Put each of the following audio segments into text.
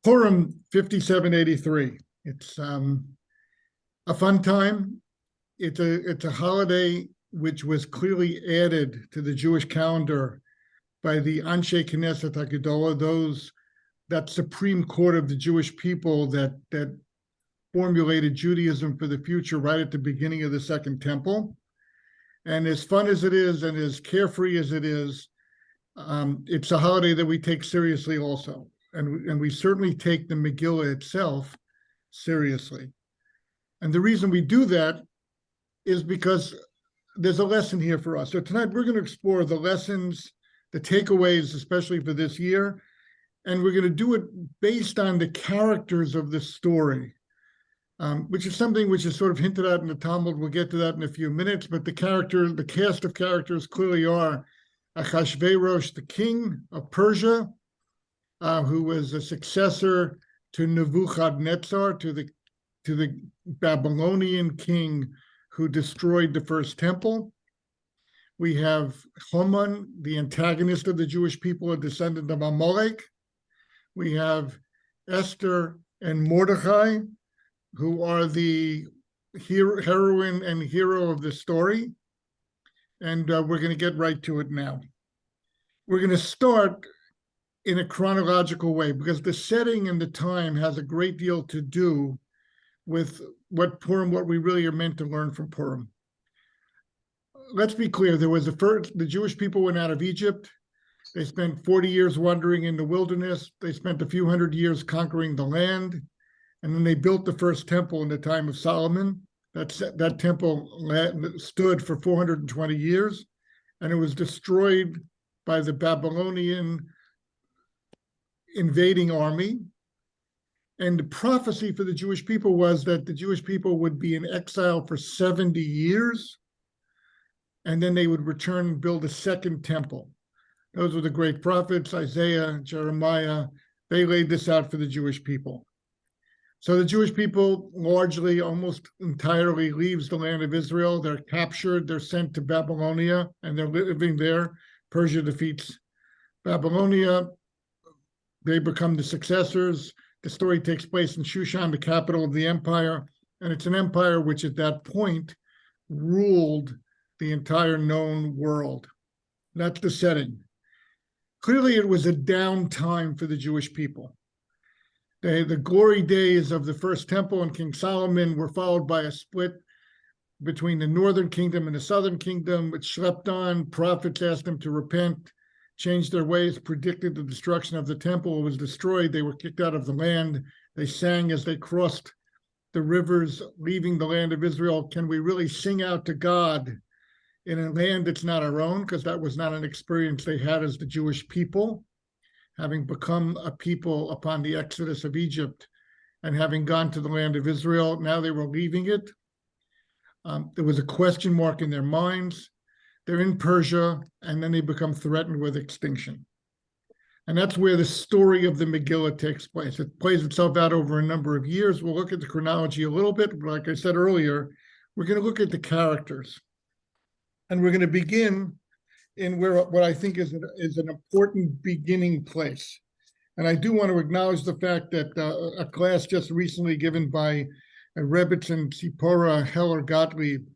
Purim 5783. It's a fun time. It's a holiday which was clearly added to the Jewish calendar by the Anshe Knesset HaGedolah, that Supreme Court of the Jewish people that formulated Judaism for the future right at the beginning of the Second Temple. And as fun as it is, and as carefree as it is, it's a holiday that we take seriously also. And we certainly take the Megillah itself seriously. And the reason we do that is because there's a lesson here for us. So tonight we're going to explore the lessons, the takeaways, especially for this year. And we're going to do it based on the characters of the story, which is something which is sort of hinted at in the Talmud. We'll get to that in a few minutes. But the cast of characters clearly are Achashverosh, the king of Persia, who was a successor to Nebuchadnezzar, to the Babylonian king who destroyed the first temple. We have Haman, the antagonist of the Jewish people, a descendant of Amalek. We have Esther and Mordechai, who are the heroine and hero of the story. And we're going to get right to it now. We're going to start in a chronological way because the setting and the time has a great deal to do with what we really are meant to learn from Purim. Let's be clear, the Jewish people went out of Egypt. They spent 40 years wandering in the wilderness. They spent a few hundred years conquering the land. And then they built the first temple in the time of Solomon. That temple stood for 420 years, and it was destroyed by the Babylonian invading army. And the prophecy for the Jewish people was that the Jewish people would be in exile for 70 years, and then they would return and build a second temple. Those were the great prophets, Isaiah, Jeremiah. They laid this out for the Jewish people. So the Jewish people largely, almost entirely, leaves the land of Israel. They're captured, they're sent to Babylonia, and they're living there. Persia defeats Babylonia. They become the successors. The story takes place in Shushan, the capital of the empire, and it's an empire which at that point ruled the entire known world. That's the setting. Clearly, it was a down time for the Jewish people. The glory days of the first temple and King Solomon were followed by a split between the northern kingdom and the southern kingdom, which slept on. Prophets asked them to repent, changed their ways, predicted the destruction of the temple. It was destroyed. They were kicked out of the land. They sang as they crossed the rivers, leaving the land of Israel. Can we really sing out to God in a land that's not our own? Because that was not an experience they had as the Jewish people, having become a people upon the exodus of Egypt and having gone to the land of Israel. Now they were leaving it. There was a question mark in their minds. They're in Persia, and then they become threatened with extinction. And that's where the story of the Megillah takes place. It plays itself out over a number of years. We'll look at the chronology a little bit. But like I said earlier, we're going to look at the characters. And we're going to begin in what I think is an important beginning place. And I do want to acknowledge the fact that a class just recently given by Rebbitzin Tzipora Heller Gottlieb,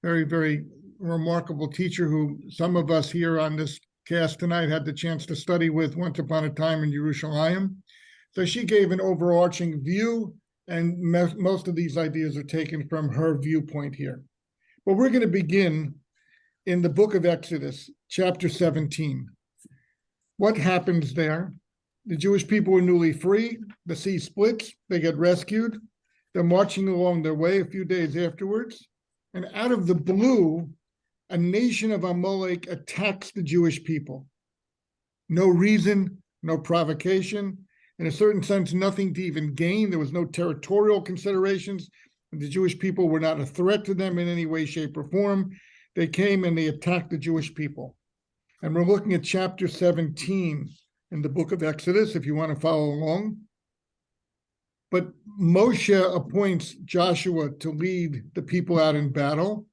very, very remarkable teacher who some of us here on this cast tonight had the chance to study with once upon a time in Yerushalayim. So she gave an overarching view, and most of these ideas are taken from her viewpoint here. But we're going to begin in the book of Exodus, chapter 17. What happens there? The Jewish people were newly free. The sea splits. They get rescued. They're marching along their way a few days afterwards. And out of the blue, a nation of Amalek attacks the Jewish people. No reason, no provocation. In a certain sense, nothing to even gain. There was no territorial considerations. The Jewish people were not a threat to them in any way, shape, or form. They came and they attacked the Jewish people. And we're looking at chapter 17 in the book of Exodus, if you want to follow along. But Moshe appoints Joshua to lead the people out in battle.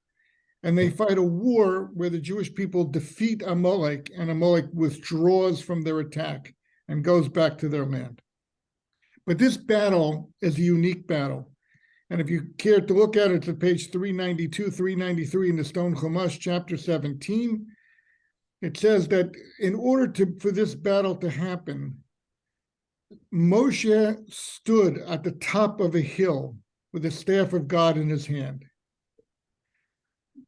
And they fight a war where the Jewish people defeat Amalek, and Amalek withdraws from their attack and goes back to their land. But this battle is a unique battle. And if you care to look at it, it's at page 392, 393 in the Stone Chumash, chapter 17. It says that in order for this battle to happen, Moshe stood at the top of a hill with the staff of God in his hand.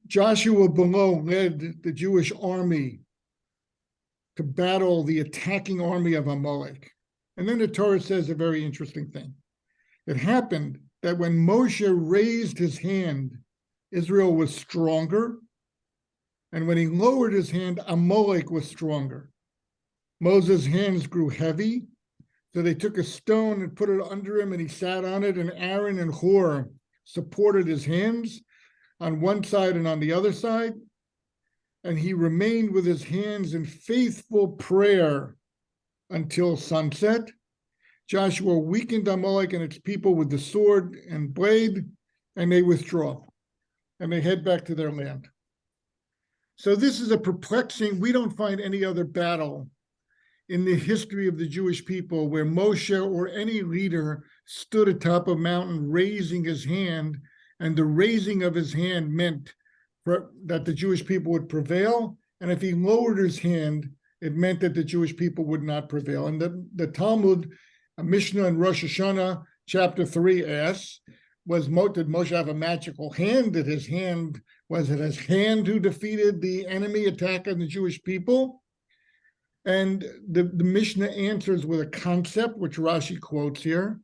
Joshua below led the Jewish army to battle the attacking army of Amalek. And then the Torah says a very interesting thing. It happened that when Moshe raised his hand, Israel was stronger. And when he lowered his hand, Amalek was stronger. Moses' hands grew heavy. So they took a stone and put it under him, and he sat on it, and Aaron and Hur supported his hands on one side and on the other side. And he remained with his hands in faithful prayer until sunset. Joshua weakened Amalek and its people with the sword and blade, and they withdraw, and they head back to their land. So this is a perplexing, we don't find any other battle in the history of the Jewish people where Moshe or any leader stood atop a mountain raising his hand, and the raising of his hand meant that the Jewish people would prevail, and if he lowered his hand, it meant that the Jewish people would not prevail. And the Talmud, Mishnah in Rosh Hashanah, chapter 3 asks, did Moshe have a magical hand? Was it his hand who defeated the enemy attack on the Jewish people? And the Mishnah answers with a concept, which Rashi quotes here,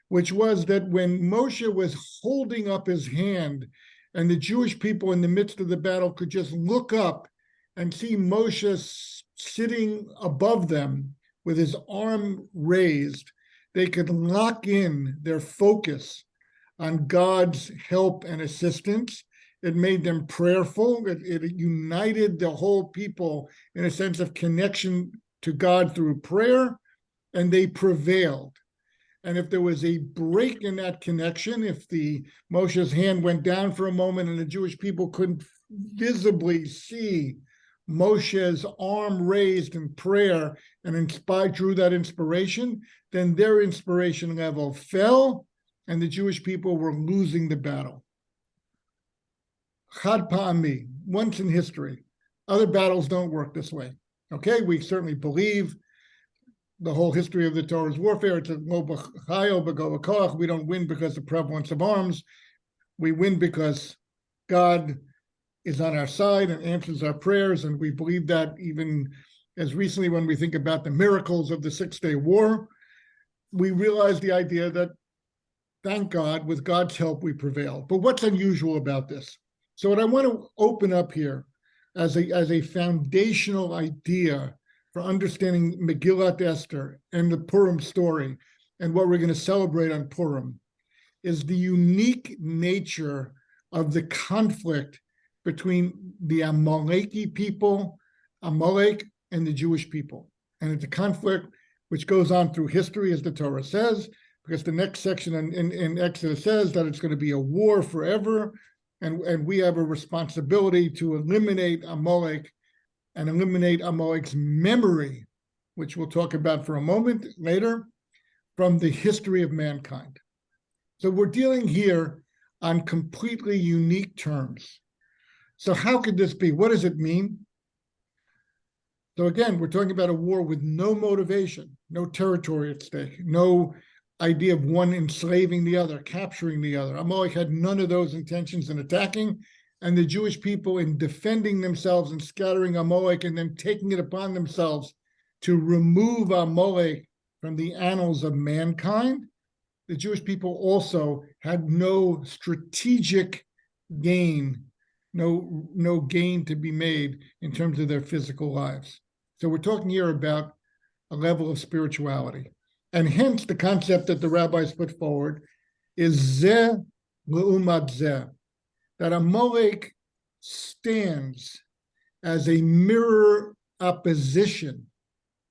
which was that when Moshe was holding up his hand and the Jewish people in the midst of the battle could just look up and see Moshe sitting above them with his arm raised, they could lock in their focus on God's help and assistance. It made them prayerful. It united the whole people in a sense of connection to God through prayer, and they prevailed. And if there was a break in that connection, if Moshe's hand went down for a moment and the Jewish people couldn't visibly see Moshe's arm raised in prayer and drew that inspiration, then their inspiration level fell, and the Jewish people were losing the battle. Chad pa'ami, once in history. Other battles don't work this way. Okay, we certainly believe the whole history of the Torah's warfare. It's a lo b'chayo b'go v'koach. We don't win because of prevalence of arms. We win because God is on our side and answers our prayers, and we believe that even as recently when we think about the miracles of the Six-Day War, we realize the idea that, thank God, with God's help, we prevail. But what's unusual about this? So what I want to open up here as a foundational idea for understanding Megillat Esther and the Purim story and what we're going to celebrate on Purim is the unique nature of the conflict between the Amaleki people, Amalek, and the Jewish people. And it's a conflict which goes on through history, as the Torah says, because the next section in Exodus says that it's going to be a war forever, and we have a responsibility to eliminate Amalek and eliminate Amalek's memory, which we'll talk about for a moment later, from the history of mankind. So we're dealing here on completely unique terms. So how could this be? What does it mean? So again, we're talking about a war with no motivation, no territory at stake, no idea of one enslaving the other, capturing the other. Amalek had none of those intentions in attacking, and the Jewish people in defending themselves and scattering Amalek and then taking it upon themselves to remove Amalek from the annals of mankind. The Jewish people also had no strategic gain, no gain to be made in terms of their physical lives. So we're talking here about a level of spirituality. And hence the concept that the rabbis put forward is zeh le'umat zeh, that Amalek stands as a mirror opposition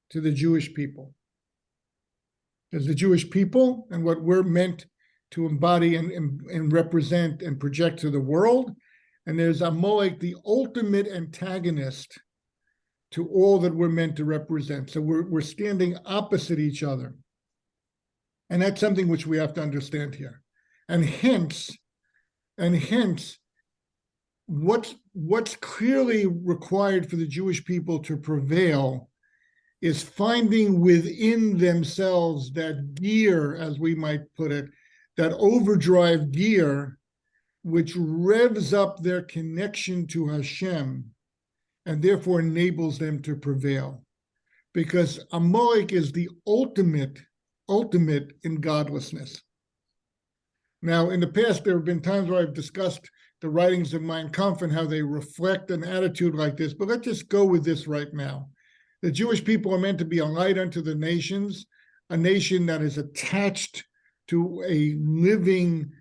to the Jewish people. There's the Jewish people and what we're meant to embody and represent and project to the world. And there's Amalek, the ultimate antagonist to all that we're meant to represent. So we're standing opposite each other. And that's something which we have to understand here. And hence, what's clearly required for the Jewish people to prevail is finding within themselves that gear, as we might put it, that overdrive gear, which revs up their connection to Hashem and therefore enables them to prevail. Because Amalek is the ultimate in godlessness. Now, in the past, there have been times where I've discussed the writings of Mein Kampf and how they reflect an attitude like this, but let's just go with this right now. The Jewish people are meant to be a light unto the nations, a nation that is attached to a living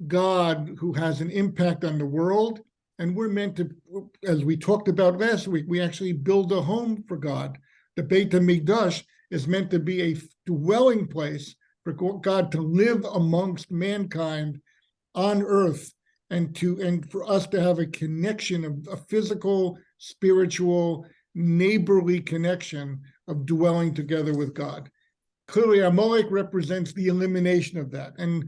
God who has an impact on the world. And we're meant to, as we talked about last week, we actually build a home for God. The Beit HaMikdash is meant to be a dwelling place for God to live amongst mankind on earth, and for us to have a connection, a physical, spiritual, neighborly connection of dwelling together with God. Clearly, Amalek represents the elimination of that. And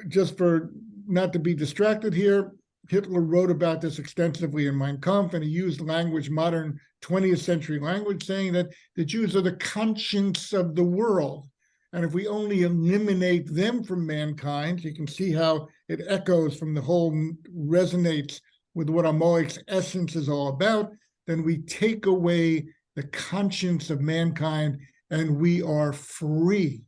just for not to be distracted here, Hitler wrote about this extensively in Mein Kampf, and he used language, modern 20th century language, saying that the Jews are the conscience of the world. And if we only eliminate them from mankind, you can see how it echoes from the whole, resonates with what Amalek's essence is all about, then we take away the conscience of mankind and we are free.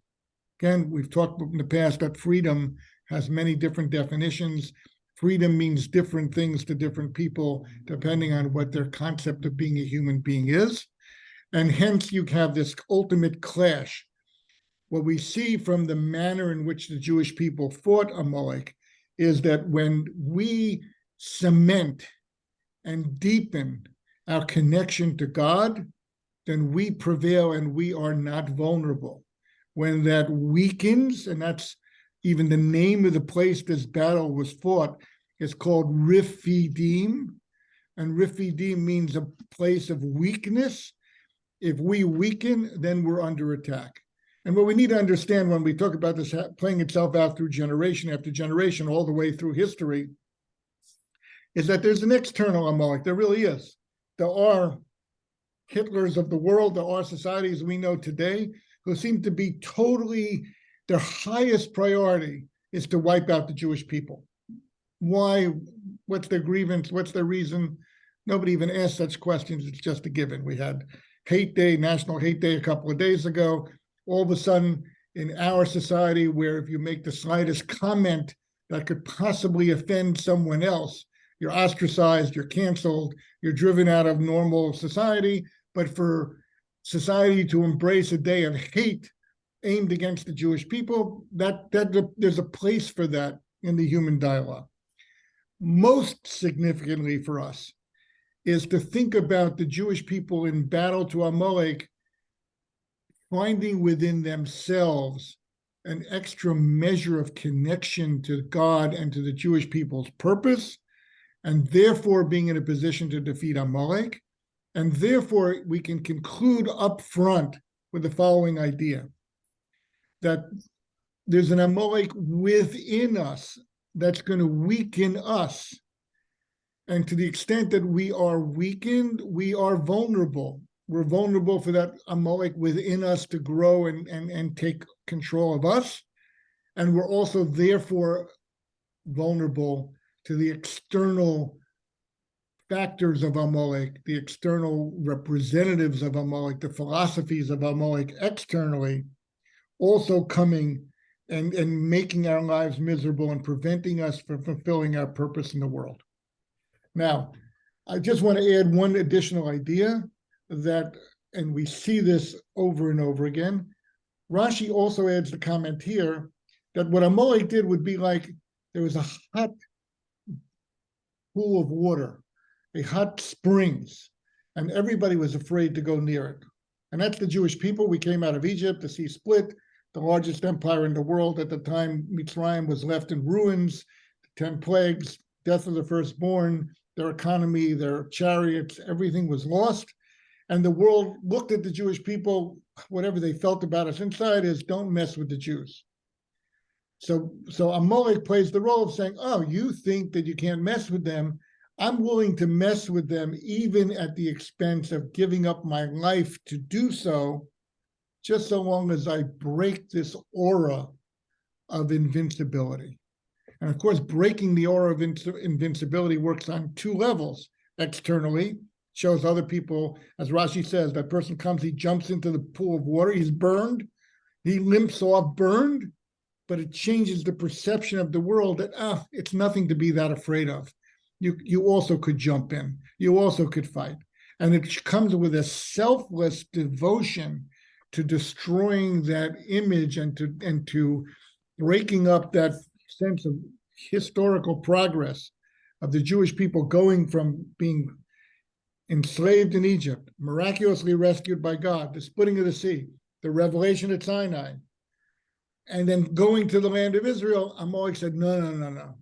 Again, we've talked in the past that freedom has many different definitions. Freedom means different things to different people, depending on what their concept of being a human being is. And hence you have this ultimate clash. What we see from the manner in which the Jewish people fought Amalek is that when we cement and deepen our connection to God, then we prevail and we are not vulnerable. When that weakens, and that's even the name of the place this battle was fought, is called Rephidim, and Rephidim means a place of weakness. If we weaken, then we're under attack. And what we need to understand when we talk about this playing itself out through generation after generation, all the way through history, is that there's an external Amalek. There really is. There are Hitlers of the world, there are societies we know today who seem to be totally, their highest priority is to wipe out the Jewish people. Why? What's their grievance? What's their reason? Nobody even asks such questions. It's just a given. We had Hate Day, National Hate Day a couple of days ago. All of a sudden, in our society, where if you make the slightest comment that could possibly offend someone else, you're ostracized, you're canceled, you're driven out of normal society. But for society to embrace a day of hate aimed against the Jewish people, that there's a place for that in the human dialogue. Most significantly for us is to think about the Jewish people in battle to Amalek finding within themselves an extra measure of connection to God and to the Jewish people's purpose, and therefore being in a position to defeat Amalek. And therefore, we can conclude up front with the following idea, that there's an Amalek within us that's going to weaken us. And to the extent that we are weakened, we are vulnerable. We're vulnerable for that Amalek within us to grow and take control of us. And we're also therefore vulnerable to the external factors of Amalek, the external representatives of Amalek, the philosophies of Amalek externally, also coming and making our lives miserable and preventing us from fulfilling our purpose in the world. Now, I just want to add one additional idea that, and we see this over and over again. Rashi also adds the comment here that what Amalek did would be like there was a hot pool of water, a hot springs, and everybody was afraid to go near it. And that's the Jewish people. We came out of Egypt, the sea split, the largest empire in the world at the time. Mitzrayim was left in ruins, 10 plagues, death of the firstborn, their economy, their chariots, everything was lost. And the world looked at the Jewish people whatever they felt about us inside is don't mess with the Jews. So Amalek plays the role of saying, oh, you think that you can't mess with them. I'm willing to mess with them even at the expense of giving up my life to do so, just so long as I break this aura of invincibility. And of course, breaking the aura of invincibility works on two levels. Externally, shows other people, as Rashi says, that person comes, he jumps into the pool of water, he's burned, he limps off burned, but it changes the perception of the world that, it's nothing to be that afraid of. You also could jump in, you also could fight. And it comes with a selfless devotion to destroying that image and to breaking up that sense of historical progress of the Jewish people going from being enslaved in Egypt, miraculously rescued by God, the splitting of the sea, the revelation at Sinai, and then going to the land of Israel. Amalek said, no.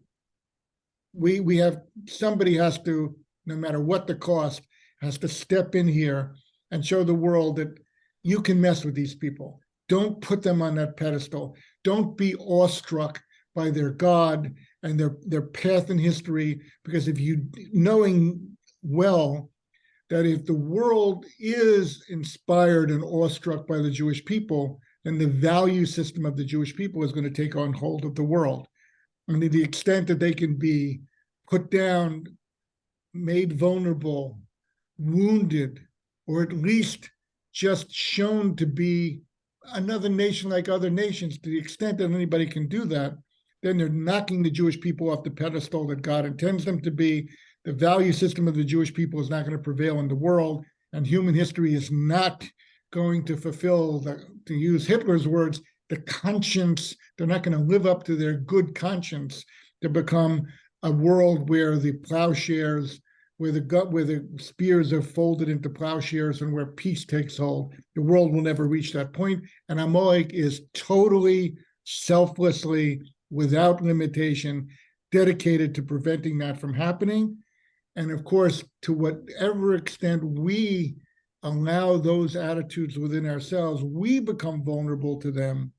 We have, somebody has to, no matter what the cost, has to step in here and show the world that you can mess with these people. Don't put them on that pedestal. Don't be awestruck by their God and their path in history, because if you, knowing well that if the world is inspired and awestruck by the Jewish people, then the value system of the Jewish people is going to take on hold of the world. And to the extent that they can be put down, made vulnerable, wounded, or at least just shown to be another nation like other nations, to the extent that anybody can do that, then they're knocking the Jewish people off the pedestal that God intends them to be. The value system of the Jewish people is not going to prevail in the world, and human history is not going to fulfill, to use Hitler's words, the conscience. They're not going to live up to their good conscience to become a world where the plowshares, where the spears are folded into plowshares and where peace takes hold. The world will never reach that point. And Amalek is totally, selflessly, without limitation, dedicated to preventing that from happening. And of course, to whatever extent we allow those attitudes within ourselves, we become vulnerable to them.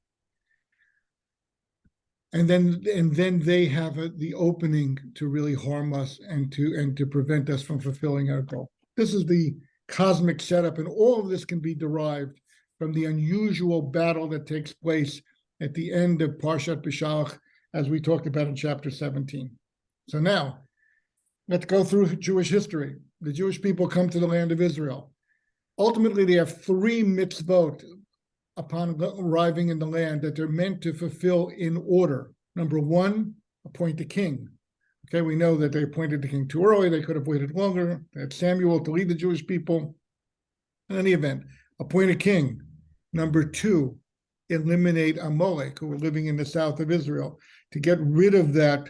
And then they have the opening to really harm us and to prevent us from fulfilling our goal. This is the cosmic setup, and all of this can be derived from the unusual battle that takes place at the end of Parshat Beshalach, as we talked about in chapter 17. So now, let's go through Jewish history. The Jewish people come to the land of Israel. Ultimately, they have 3 mitzvot upon arriving in the land that they're meant to fulfill in order. Number 1, appoint a king. Okay, we know that they appointed the king too early. They could have waited longer. They had Samuel to lead the Jewish people. In any event, appoint a king. Number 2, eliminate Amalek, who were living in the south of Israel, to get rid of that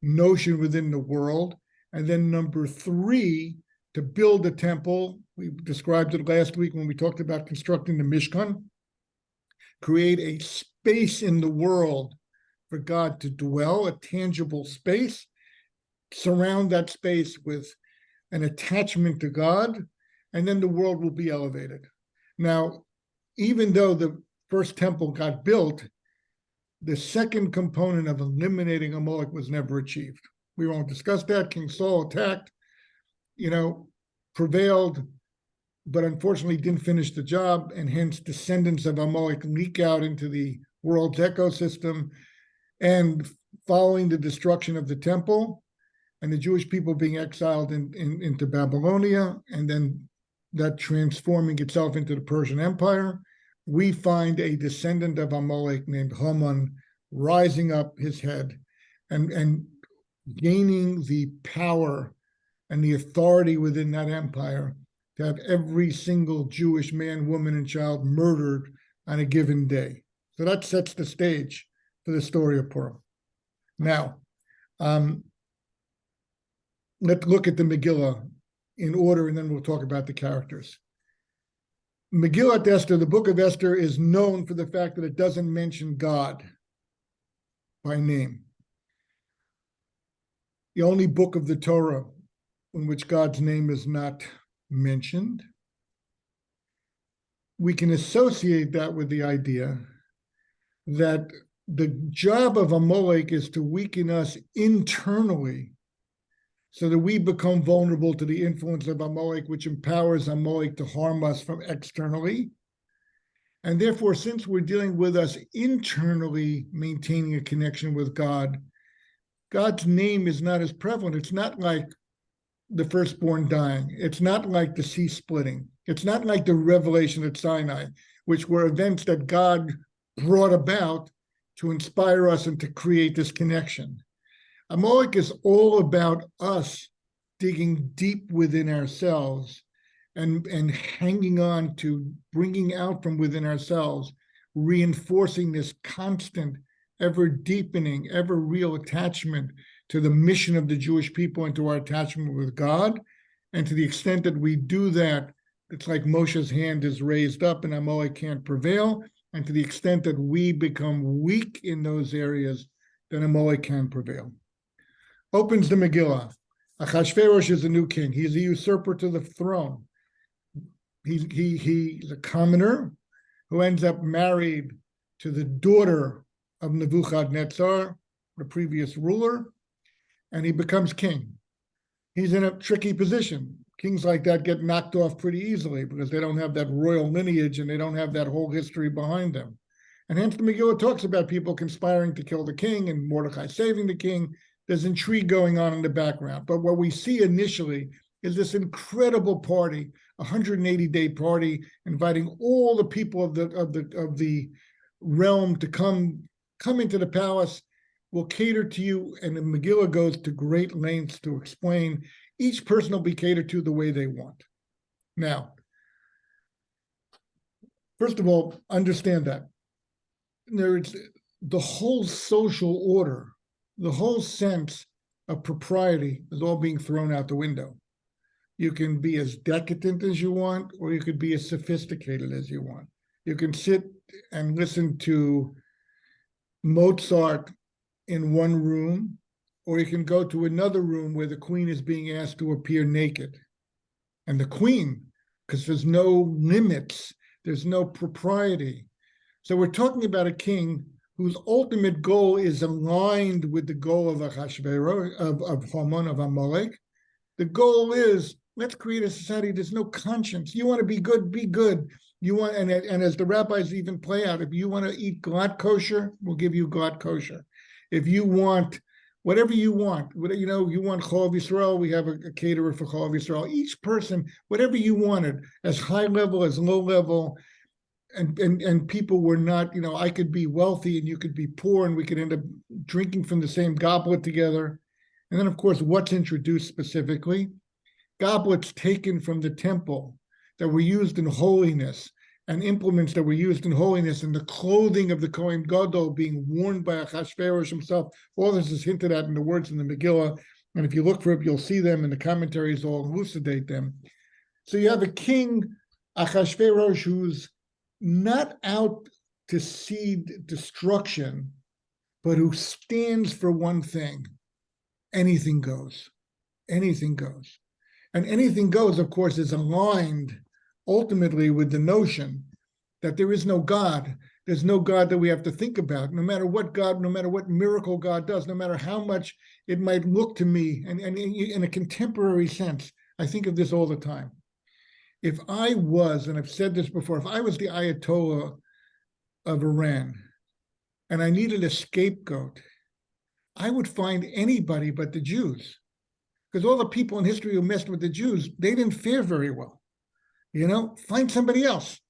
notion within the world. And then number 3, to build a temple. We described it last week when we talked about constructing the Mishkan. Create a space in the world for God to dwell, a tangible space. Surround that space with an attachment to God, and then the world will be elevated. Now, even though the first temple got built, the second component of eliminating Amalek was never achieved. We won't discuss that. King Saul attacked, prevailed, but unfortunately didn't finish the job, and hence descendants of Amalek leak out into the world's ecosystem. And following the destruction of the temple and the Jewish people being exiled into Babylonia, and then that transforming itself into the Persian Empire, we find a descendant of Amalek named Haman rising up his head and gaining the power and the authority within that empire to have every single Jewish man, woman, and child murdered on a given day. So that sets the stage for the story of Purim. Now, let's look at the Megillah in order, and then we'll talk about the characters. Megillat Esther, the book of Esther, is known for the fact that it doesn't mention God by name. The only book of the Torah in which God's name is not mentioned. we can associate that with the idea that the job of Amalek is to weaken us internally so that we become vulnerable to the influence of Amalek, which empowers Amalek to harm us from externally. And therefore, since we're dealing with us internally maintaining a connection with God, God's name is not as prevalent. It's not like the firstborn dying. It's not like the sea splitting. It's not like the revelation at Sinai, which were events that God brought about to inspire us and to create this connection. Amalek is all about us digging deep within ourselves and hanging on to bringing out from within ourselves, reinforcing this constant, ever deepening, ever real attachment to the mission of the Jewish people and to our attachment with God. And to the extent that we do that, it's like Moshe's hand is raised up and Amalek can't prevail. And to the extent that we become weak in those areas, then Amalek can prevail. Opens the Megillah. Achashverosh is a new king. He's a usurper to the throne. He's a commoner who ends up married to the daughter of Nebuchadnezzar, the previous ruler, and he becomes king. He's in a tricky position. Kings like that get knocked off pretty easily because they don't have that royal lineage and they don't have that whole history behind them. And hence the Megillah talks about people conspiring to kill the king and Mordecai saving the king. There's intrigue going on in the background. But what we see initially is this incredible party, a 180-day party, inviting all the people of the realm to come into the palace. We'll cater to you, and the Megillah goes to great lengths to explain each person will be catered to the way they want. Now, first of all, understand that there's the whole social order, the whole sense of propriety is all being thrown out the window. You can be as decadent as you want, or you could be as sophisticated as you want. You can sit and listen to Mozart in one room, or you can go to another room where the queen is being asked to appear naked. And the queen, because there's no limits, there's no propriety. So we're talking about a king whose ultimate goal is aligned with the goal of Achashverosh, of Haman, of Amalek. The goal is, let's create a society there's no conscience. You want to be good, be good. You want, and as the rabbis even play out, if you want to eat glatt kosher, we'll give you glatt kosher. If you want whatever you want, you want Chol Yisrael, we have a caterer for Chol Yisrael. Each person, whatever you wanted, as high level, as low level, and people were not, I could be wealthy and you could be poor and we could end up drinking from the same goblet together. And then, of course, what's introduced specifically? Goblets taken from the temple that were used in holiness, and implements that were used in holiness, and the clothing of the Kohen Gadol being worn by Achashverosh himself. All this is hinted at in the words in the Megillah, and if you look for it, you'll see them, and the commentaries all elucidate them. So you have a king, Achashverosh, who's not out to seed destruction, but who stands for one thing: anything goes. Anything goes. And anything goes, of course, is aligned ultimately with the notion that there is no God. There's no God that we have to think about, no matter what God, no matter what miracle God does, no matter how much it might look to me. And in a contemporary sense, I think of this all the time. If I was, and I've said this before, if I was the Ayatollah of Iran and I needed a scapegoat, I would find anybody but the Jews. Because all the people in history who messed with the Jews, they didn't fare very well. Find somebody else.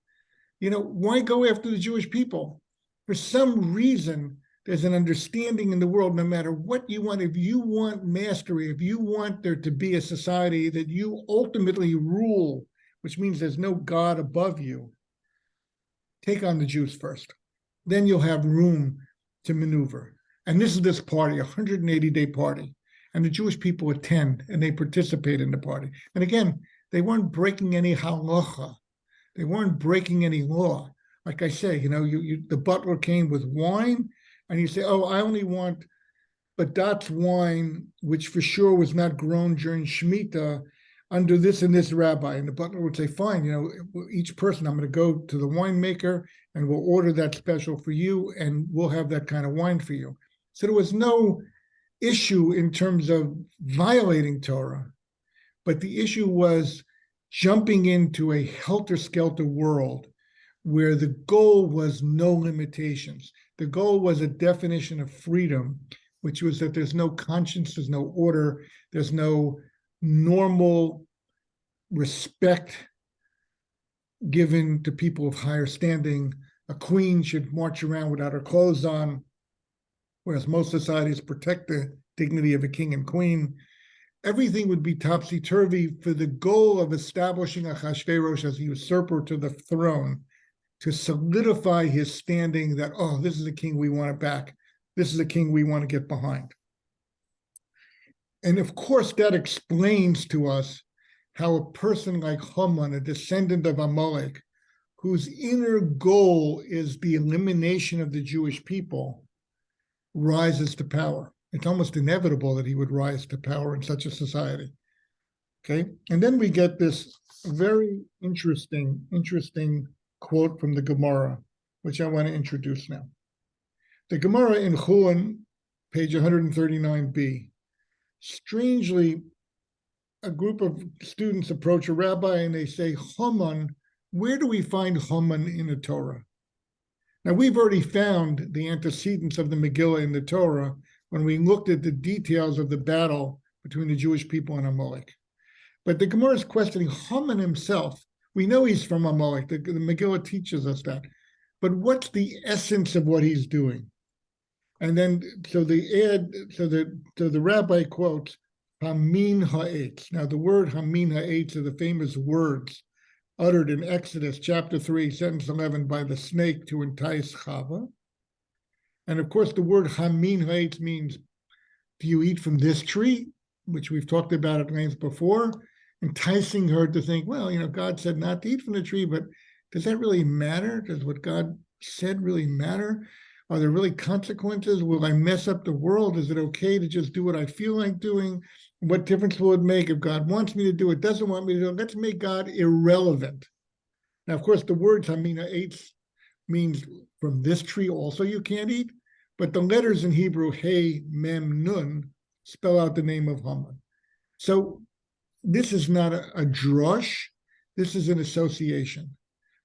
Why go after the Jewish people? For some reason, there's an understanding in the world, no matter what you want, if you want mastery, if you want there to be a society that you ultimately rule, which means there's no God above you, take on the Jews first. Then you'll have room to maneuver. And this is this party, a 180-day party. And the Jewish people attend and they participate in the party. And again, they weren't breaking any halacha. They weren't breaking any law. Like I say, the butler came with wine and you say, oh, I only want Badat's wine, which for sure was not grown during Shemitah. under this and this rabbi. And the butler would say, fine, each person, I'm going to go to the winemaker and we'll order that special for you and we'll have that kind of wine for you. So there was no issue in terms of violating Torah, but the issue was jumping into a helter-skelter world where the goal was no limitations. The goal was a definition of freedom, which was that there's no conscience, there's no order, there's no normal respect given to people of higher standing. A queen should march around without her clothes on, whereas most societies protect the dignity of a king and queen. Everything would be topsy-turvy for the goal of establishing Achashverosh as a usurper to the throne, to solidify his standing that, oh, this is a king we want it back. This is a king we want to get behind. And of course, that explains to us how a person like Haman, a descendant of Amalek, whose inner goal is the elimination of the Jewish people, rises to power. It's almost inevitable that he would rise to power in such a society. Okay, and then we get this very interesting quote from the Gemara, which I want to introduce now. The Gemara in Chulin, page 139b. Strangely, a group of students approach a rabbi and they say, Haman, where do we find Haman in the Torah? Now, we've already found the antecedents of the Megillah in the Torah when we looked at the details of the battle between the Jewish people and Amalek. But the Gemara is questioning Haman himself. We know he's from Amalek. The Megillah teaches us that. But what's the essence of what he's doing? And then, so the rabbi quotes, Hamin ha'etz. Now, the word Hamin ha'etz are the famous words uttered in Exodus chapter 3, sentence 11, by the snake to entice Chava. And of course, the word Hamin ha'etz means, do you eat from this tree, which we've talked about at length before, enticing her to think, well, God said not to eat from the tree, but does that really matter? Does what God said really matter? Are there really consequences? Will I mess up the world? Is it okay to just do what I feel like doing? What difference will it make if God wants me to do it, doesn't want me to do it? Let's make God irrelevant. Now, of course, the word Hamina eitz means from this tree also you can't eat, but the letters in Hebrew, Hey, Mem, Nun, spell out the name of Haman. So this is not a drush, this is an association.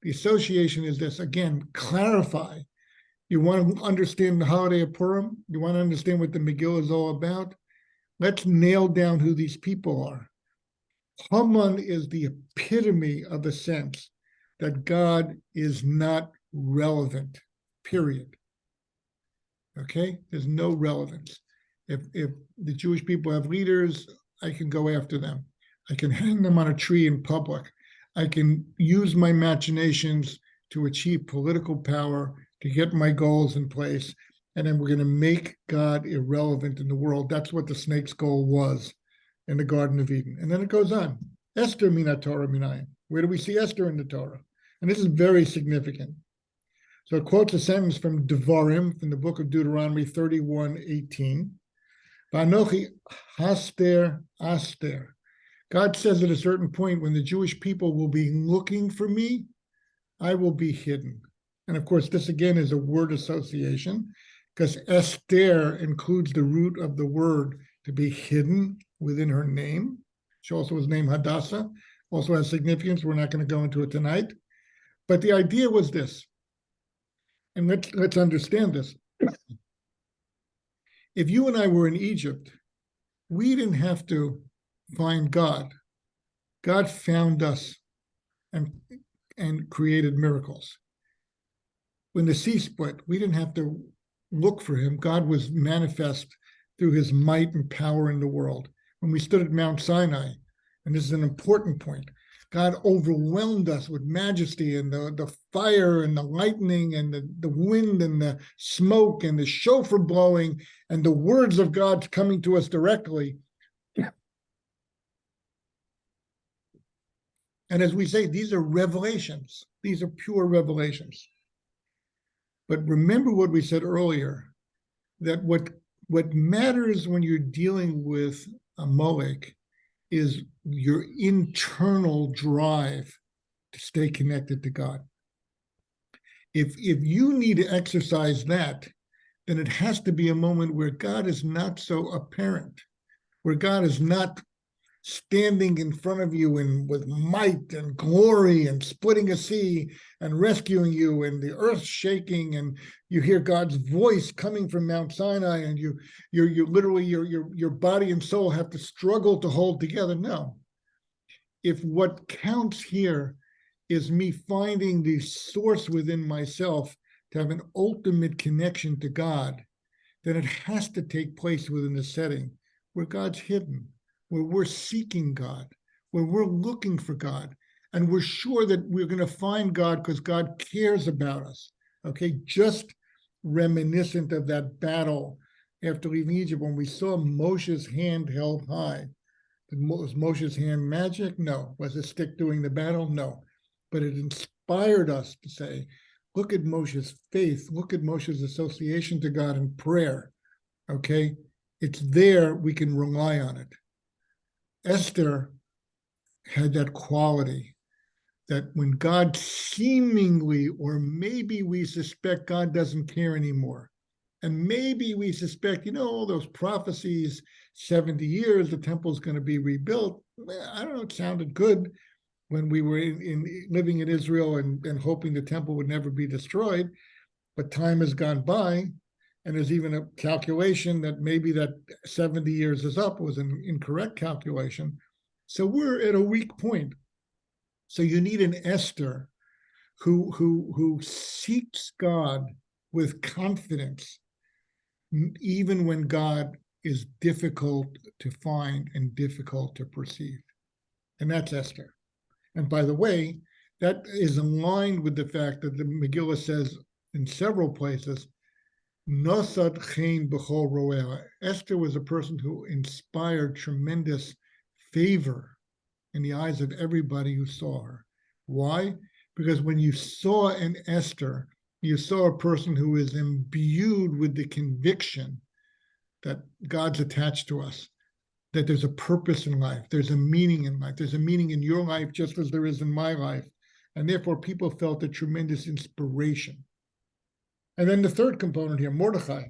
The association is this, again, clarify. You want to understand the holiday of Purim? You want to understand what the Megillah is all about? Let's nail down who these people are. Haman is the epitome of a sense that God is not relevant, period. Okay? There's no relevance. If the Jewish people have leaders, I can go after them. I can hang them on a tree in public. I can use my machinations to achieve political power, to get my goals in place, and then we're going to make God irrelevant in the world. That's what the snake's goal was in the Garden of Eden. And then it goes on. Esther mina Torah minayim. Where do we see Esther in the Torah? And this is very significant. So it quotes a sentence from Devarim, from the book of Deuteronomy 31:18. Va'anochi haster aster. God says at a certain point, when the Jewish people will be looking for me, I will be hidden. And of course, this again is a word association, because Esther includes the root of the word to be hidden within her name. She also was named Hadassah, also has significance. We're not going to go into it tonight. But the idea was this, and let's understand this. If you and I were in Egypt, we didn't have to find God. God found us and created miracles. When the sea split, we didn't have to look for him. God was manifest through his might and power in the world. When we stood at Mount Sinai, and this is an important point, God overwhelmed us with majesty and the fire and the lightning and the wind and the smoke and the shofar blowing and the words of God coming to us directly. And as we say, these are revelations. These are pure revelations. But remember what we said earlier, that what matters when you're dealing with Amalek is your internal drive to stay connected to God. If you need to exercise that, then it has to be a moment where God is not so apparent, where God is not standing in front of you and with might and glory and splitting a sea and rescuing you and the earth shaking and you hear God's voice coming from Mount Sinai and you literally your body and soul have to struggle to hold together. No. If what counts here is me finding the source within myself to have an ultimate connection to God, then it has to take place within a setting where God's hidden, where we're seeking God, where we're looking for God, and we're sure that we're going to find God because God cares about us. Okay, just reminiscent of that battle after leaving Egypt when we saw Moshe's hand held high. Was Moshe's hand magic? No. Was it stick doing the battle? No. But it inspired us to say, look at Moshe's faith, look at Moshe's association to God in prayer. Okay, it's there, we can rely on it. Esther had that quality that when God seemingly, or maybe we suspect God doesn't care anymore, and maybe we suspect, all those prophecies, 70 years, the temple's going to be rebuilt. I don't know, it sounded good when we were living in Israel and hoping the temple would never be destroyed, but time has gone by, and there's even a calculation that maybe that 70 years is up. It was an incorrect calculation. So we're at a weak point. So you need an Esther who seeks God with confidence, even when God is difficult to find and difficult to perceive. And that's Esther. And by the way, that is aligned with the fact that the Megillah says in several places, Nosad chen b'chol ro'eh. Esther was a person who inspired tremendous favor in the eyes of everybody who saw her. Why? Because when you saw an Esther, you saw a person who is imbued with the conviction that God's attached to us, that there's a purpose in life, there's a meaning in life, there's a meaning in your life just as there is in my life. And therefore, people felt a tremendous inspiration. And then the third component here, Mordechai.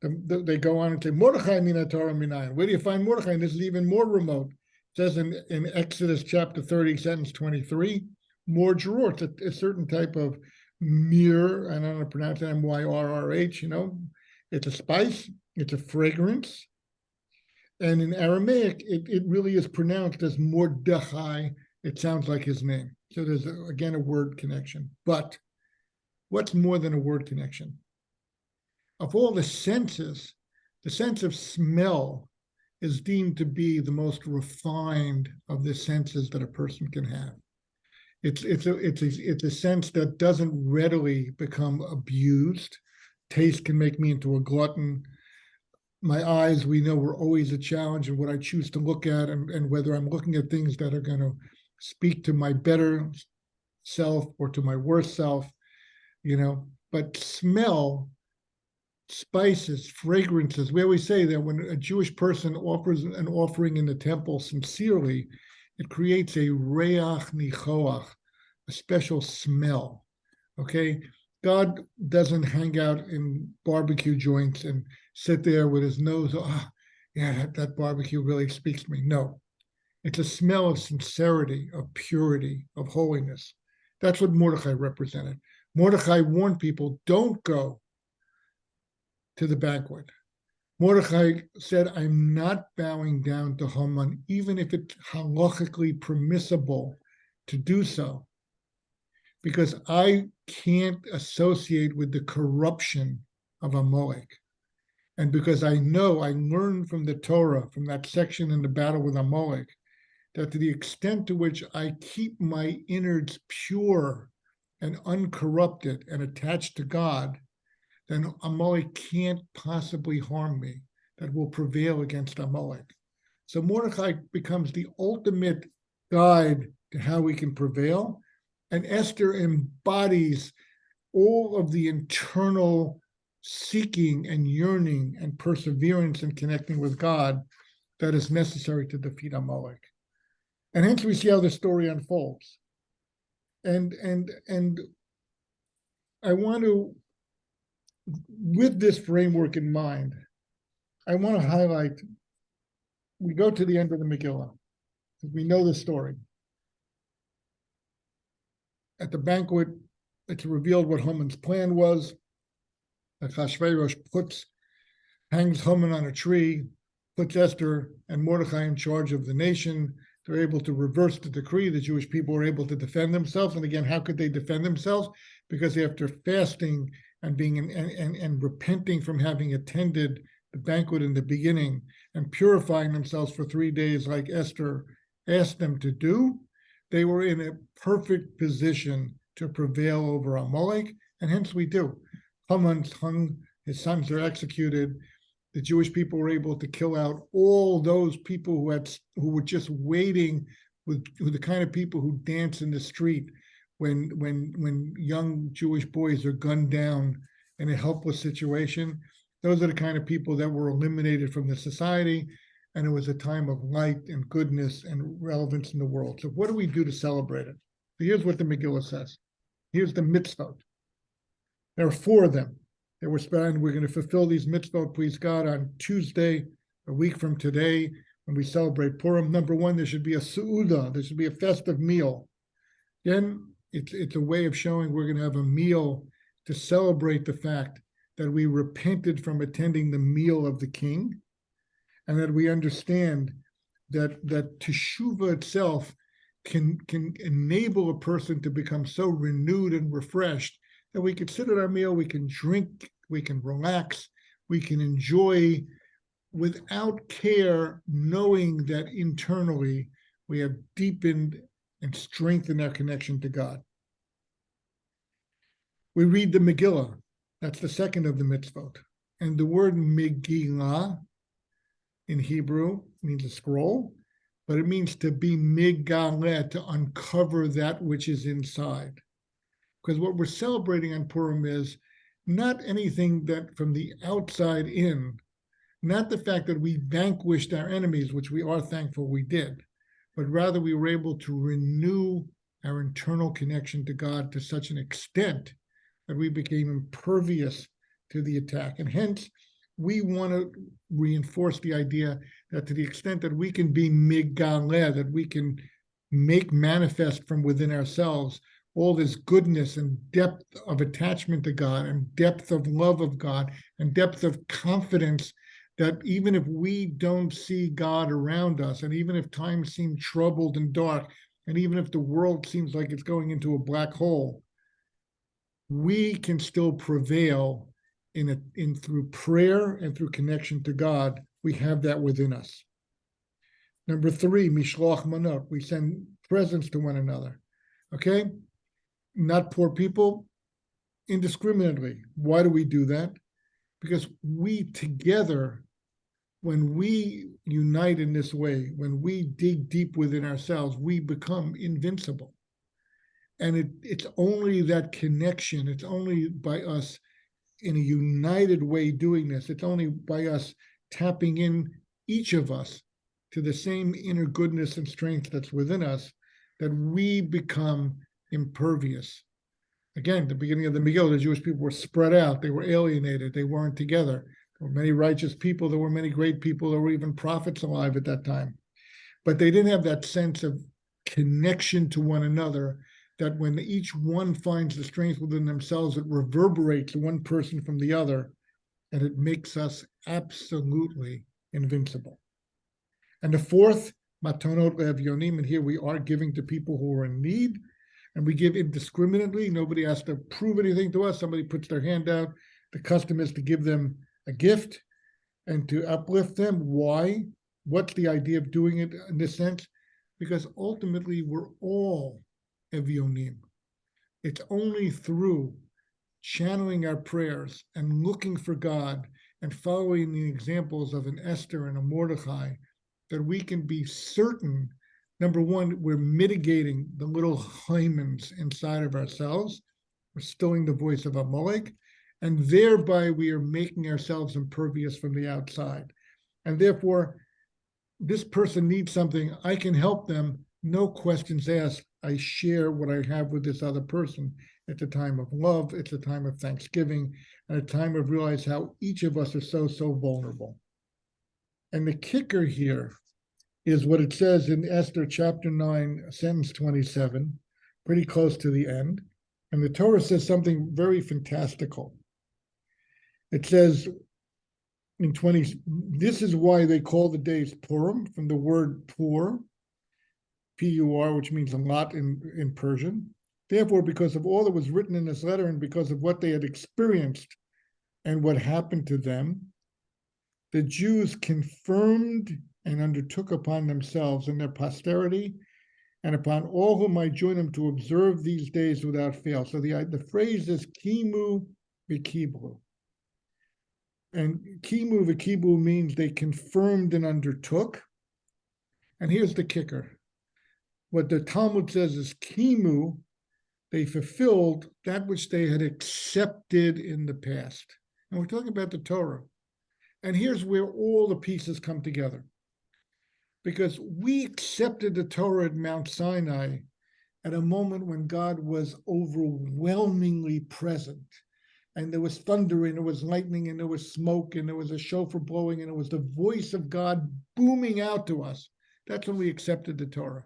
They go on and say, Mordechai mina Torah minayin. Where do you find Mordechai? And this is even more remote. It says in Exodus chapter 30, sentence 23, more gerur. It's a certain type of myrrh, I don't know how to pronounce it, M-Y-R-R-H, It's a spice, it's a fragrance. And in Aramaic, it really is pronounced as Mordechai. It sounds like his name. So there's, again, a word connection. But what's more than a word connection? Of all the senses, the sense of smell is deemed to be the most refined of the senses that a person can have. It's a sense that doesn't readily become abused. Taste can make me into a glutton. My eyes, we know, were always a challenge in what I choose to look at and whether I'm looking at things that are going to speak to my better self or to my worse self, But smell, spices, fragrances, we always say that when a Jewish person offers an offering in the temple sincerely, it creates a reach nichoach, a special smell, okay? God doesn't hang out in barbecue joints and sit there with his nose, that barbecue really speaks to me. No, it's a smell of sincerity, of purity, of holiness. That's what Mordechai represented. Mordechai warned people, don't go to the banquet. Mordechai said, I'm not bowing down to Haman, even if it's halachically permissible to do so, because I can't associate with the corruption of Amalek. And because I learned from the Torah, from that section in the battle with Amalek, that to the extent to which I keep my innards pure and uncorrupted and attached to God, then Amalek can't possibly harm me, that will prevail against Amalek. So Mordechai becomes the ultimate guide to how we can prevail. And Esther embodies all of the internal seeking and yearning and perseverance and connecting with God that is necessary to defeat Amalek. And hence we see how the story unfolds. And I want to, with this framework in mind, I want to highlight, we go to the end of the Megillah, because we know the story. At the banquet, it's revealed what Haman's plan was. Achashverosh hangs Haman on a tree, puts Esther and Mordecai in charge of the nation. They're able to reverse the decree. The Jewish people were able to defend themselves. And again, how could they defend themselves? Because after fasting and being and repenting from having attended the banquet in the beginning and purifying themselves for 3 days, like Esther asked them to do, they were in a perfect position to prevail over Amalek, and hence we do. Haman's hung, his sons are executed. The Jewish people were able to kill out all those people who were just waiting, with the kind of people who dance in the street when young Jewish boys are gunned down in a helpless situation. Those are the kind of people that were eliminated from the society, and it was a time of light and goodness and relevance in the world. So what do we do to celebrate it? So here's what the Megillah says. Here's the mitzvot. There are 4 of them that we're spending. We're going to fulfill these mitzvot, please God, on Tuesday, a week from today, when we celebrate Purim. Number 1, there should be a su'udah. There should be a festive meal. Again, it's a way of showing we're going to have a meal to celebrate the fact that we repented from attending the meal of the king, and that we understand that teshuvah itself can enable a person to become so renewed and refreshed that we can sit at our meal, we can drink, we can relax, we can enjoy without care, knowing that internally we have deepened and strengthened our connection to God. We read the Megillah. That's the second of the mitzvot. And the word Megillah in Hebrew means a scroll, but it means to be migaleh, to uncover that which is inside. Because what we're celebrating on Purim is not anything that from the outside in, not the fact that we vanquished our enemies, which we are thankful we did, but rather we were able to renew our internal connection to God to such an extent that we became impervious to the attack. And hence, we want to reinforce the idea that to the extent that we can be migaleh, that we can make manifest from within ourselves all this goodness and depth of attachment to God and depth of love of God and depth of confidence, that even if we don't see God around us, and even if times seem troubled and dark, and even if the world seems like it's going into a black hole, we can still prevail in through prayer and through connection to God. We have that within us. Number 3, mishloach manot. We send presents to one another. Okay? Not poor people, indiscriminately. Why do we do that? Because we together, when we unite in this way, when we dig deep within ourselves, we become invincible. And it's only that connection, it's only by us in a united way doing this, it's only by us tapping in, each of us, to the same inner goodness and strength that's within us, that we become impervious. Again, the beginning of the Megillah, the Jewish people were spread out. They were alienated. They weren't together. There were many righteous people. There were many great people. There were even prophets alive at that time. But they didn't have that sense of connection to one another, that when each one finds the strength within themselves, it reverberates one person from the other, and it makes us absolutely invincible. And the 4th, matonot le'evyonim, and here we are giving to people who are in need, and we give indiscriminately. Nobody has to prove anything to us. Somebody puts their hand out. The custom is to give them a gift and to uplift them. Why? What's the idea of doing it in this sense? Because ultimately we're all evyonim. It's only through channeling our prayers and looking for God and following the examples of an Esther and a Mordecai that we can be certain, number 1, we're mitigating the little Hamans inside of ourselves. We're stilling the voice of Amalek, and thereby we are making ourselves impervious from the outside. And therefore, this person needs something, I can help them, no questions asked. I share what I have with this other person. It's a time of love, it's a time of thanksgiving, and a time of realize how each of us are so vulnerable. And the kicker here is what it says in Esther chapter 9, sentence 27, pretty close to the end. And the Torah says something very fantastical. It says in 20, this is why they call the days Purim, from the word pur, P-U-R, which means a lot in Persian. Therefore, because of all that was written in this letter and because of what they had experienced and what happened to them, the Jews confirmed and undertook upon themselves and their posterity and upon all who might join them to observe these days without fail. So the phrase is kimu v'kiblu. And kimu v'kiblu means they confirmed and undertook. And here's the kicker. What the Talmud says is kimu, they fulfilled that which they had accepted in the past. And we're talking about the Torah. And here's where all the pieces come together. Because we accepted the Torah at Mount Sinai at a moment when God was overwhelmingly present. And there was thunder, and there was lightning, and there was smoke, and there was a shofar blowing, and it was the voice of God booming out to us. That's when we accepted the Torah.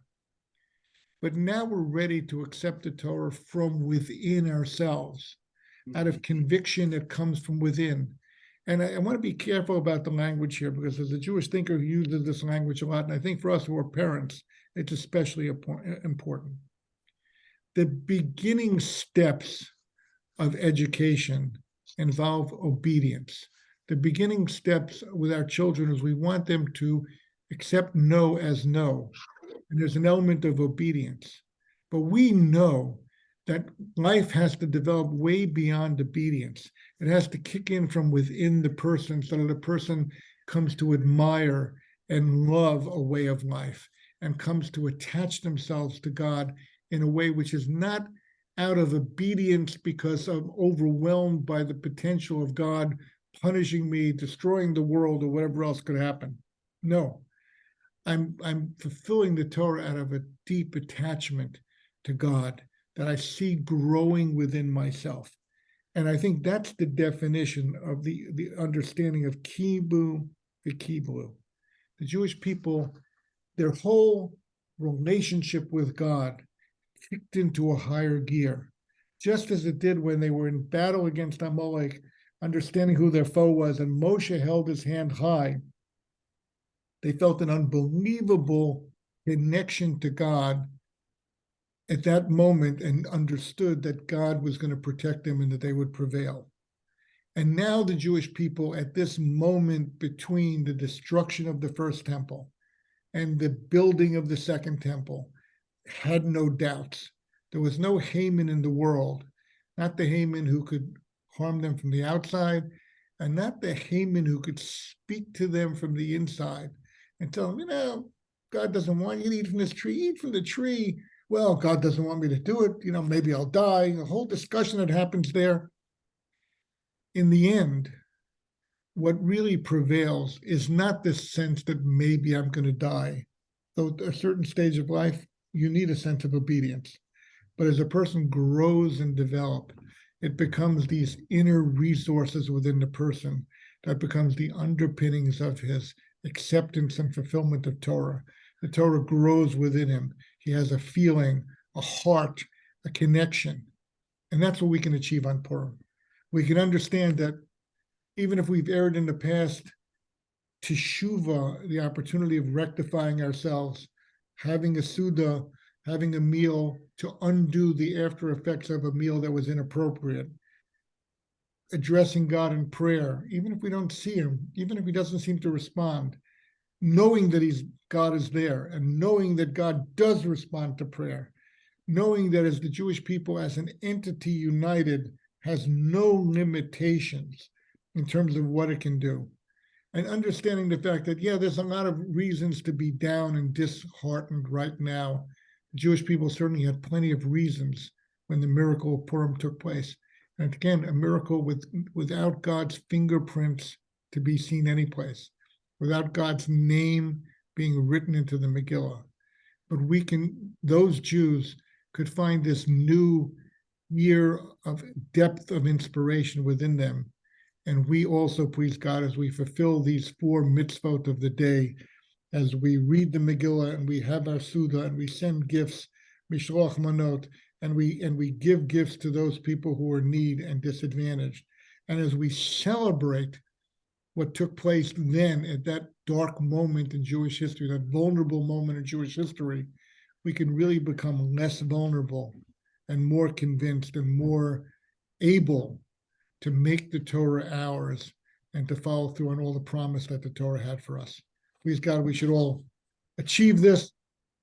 But now we're ready to accept the Torah from within ourselves, out of conviction that comes from within. And I want to be careful about the language here, because as a Jewish thinker who uses this language a lot, and I think for us who are parents, it's especially important. The beginning steps of education involve obedience. The beginning steps with our children is we want them to accept no as no. And there's an element of obedience. But we know that life has to develop way beyond obedience. It has to kick in from within the person so that the person comes to admire and love a way of life and comes to attach themselves to God in a way which is not out of obedience because I'm overwhelmed by the potential of God punishing me, destroying the world, or whatever else could happen. No, I'm fulfilling the Torah out of a deep attachment to God that I see growing within myself. And I think that's the definition of the understanding of kibu v'kiblu. The Jewish people, their whole relationship with God kicked into a higher gear, just as it did when they were in battle against Amalek, understanding who their foe was, and Moshe held his hand high. They felt an unbelievable connection to God at that moment and understood that God was going to protect them and that they would prevail. And now the Jewish people, at this moment between the destruction of the first temple and the building of the second temple, had no doubts. There was no Haman in the world, not the Haman who could harm them from the outside, and not the Haman who could speak to them from the inside and tell them, God doesn't want you to eat from this tree, eat from the tree. Well, God doesn't want me to do it, maybe I'll die. The whole discussion that happens there. In the end, what really prevails is not this sense that maybe I'm going to die. Though at a certain stage of life, you need a sense of obedience. But as a person grows and develops, it becomes these inner resources within the person that becomes the underpinnings of his acceptance and fulfillment of Torah. The Torah grows within him. He has a feeling, a heart, a connection. And that's what we can achieve on Purim. We can understand that even if we've erred in the past, teshuvah, the opportunity of rectifying ourselves, having a suda, having a meal to undo the after effects of a meal that was inappropriate, addressing God in prayer, even if we don't see him, even if he doesn't seem to respond, knowing that God is there and knowing that God does respond to prayer, knowing that as the Jewish people, as an entity united, has no limitations in terms of what it can do. And understanding the fact that, there's a lot of reasons to be down and disheartened right now. The Jewish people certainly had plenty of reasons when the miracle of Purim took place. And again, a miracle without God's fingerprints to be seen anyplace, without God's name being written into the Megillah. But those Jews could find this new year of depth of inspiration within them. And we also, please God, as we fulfill these 4 mitzvot of the day, as we read the Megillah and we have our Suda and we send gifts, Mishloach Manot, and we give gifts to those people who are in need and disadvantaged. And as we celebrate what took place then at that dark moment in Jewish history, that vulnerable moment in Jewish history, we can really become less vulnerable and more convinced and more able to make the Torah ours and to follow through on all the promise that the Torah had for us. Please God, we should all achieve this,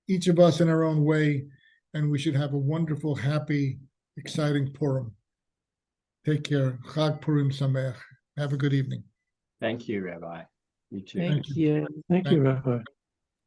each of us in our own way, and we should have a wonderful, happy, exciting Purim. Take care. Chag Purim Sameach. Have a good evening. Thank you, Rabbi. You too. Thank you. Thank you, Rabbi.